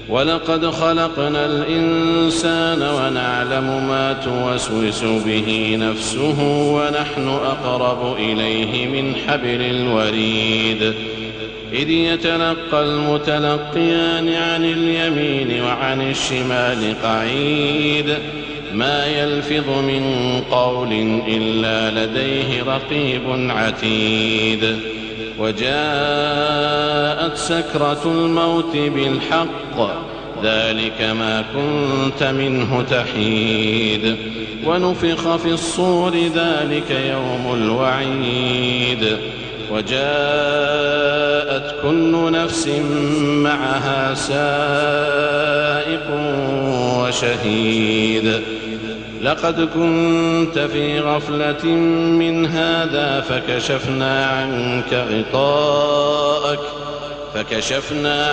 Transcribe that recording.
ولقد خلقنا الإنسان ونعلم ما توسوس به نفسه ونحن أقرب إليه من حبل الوريد إذ يتلقى المتلقيان عن اليمين وعن الشمال قعيد ما يلفظ من قول إلا لديه رقيب عتيد وجاءت سكرة الموت بالحق ذلك ما كنت منه تحيد ونفخ في الصور ذلك يوم الوعيد وجاءت كل نفس معها سائق وشهيد لقد كنت في غفلة من هذا فكشفنا